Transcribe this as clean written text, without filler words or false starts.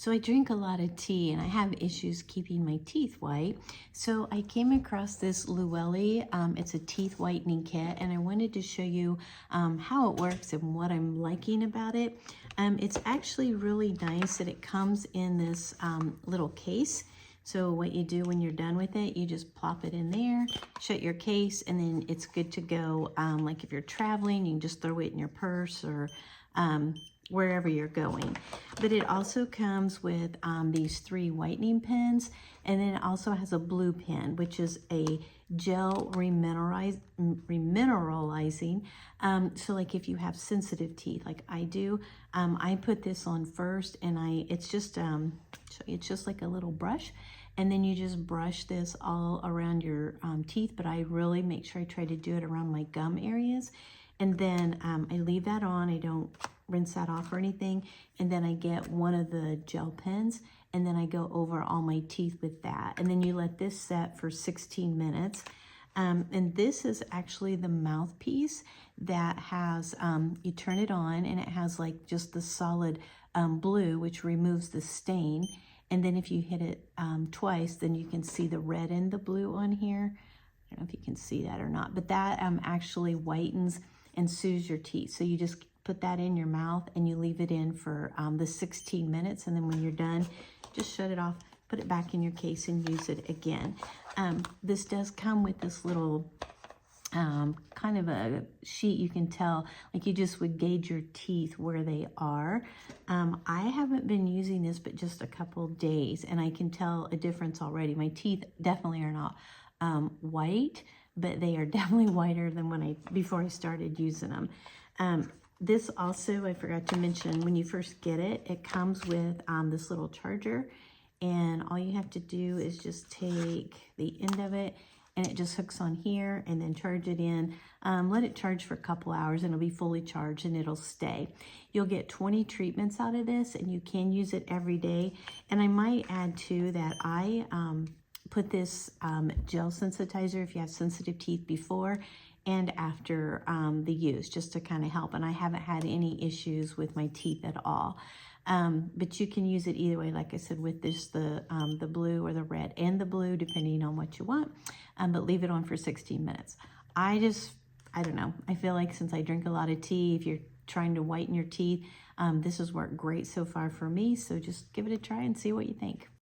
So I drink a lot of tea and I have issues keeping my teeth white. So I came across this Llewellyn, it's a teeth whitening kit, and I wanted to show you how it works and what I'm liking about it. It's actually really nice that it comes in this little case. So what you do when you're done with it, you just plop it in there, shut your case, and then it's good to go. Like if you're traveling, you can just throw it in your purse or wherever you're going. But it also comes with these 3 whitening pens, and then it also has a blue pen, which is a gel remineralizing. So like if you have sensitive teeth like I do, I put this on first, and it's just like a little brush, and then you just brush this all around your teeth, but I really make sure I try to do it around my gum areas. And then I leave that on. I don't rinse that off or anything. And then I get one of the gel pens, and then I go over all my teeth with that. And then you let this set for 16 minutes. And this is actually the mouthpiece that has, you turn it on, and it has like just the solid blue, which removes the stain. And then if you hit it twice, then you can see the red and the blue on here. I don't know if you can see that or not, but that actually whitens and soothes your teeth. So you just put that in your mouth and you leave it in for the 16 minutes. And then when you're done, just shut it off, put it back in your case and use it again. This does come with this little kind of a sheet. You can tell, like you just would gauge your teeth where they are. I haven't been using this but just a couple days, and I can tell a difference already. My teeth definitely are not white, but they are definitely whiter than before I started using them. This also, I forgot to mention, when you first get it, it comes with this little charger, and all you have to do is just take the end of it, and it just hooks on here, and then charge it in. Let it charge for a couple hours, and it'll be fully charged, and it'll stay. You'll get 20 treatments out of this, and you can use it every day. And I might add too that I put this gel sensitizer if you have sensitive teeth before and after the use, just to kind of help. And I haven't had any issues with my teeth at all. But you can use it either way, like I said, with this, the blue or the red and the blue, depending on what you want. But leave it on for 16 minutes. I don't know. I feel like since I drink a lot of tea, if you're trying to whiten your teeth, this has worked great so far for me. So just give it a try and see what you think.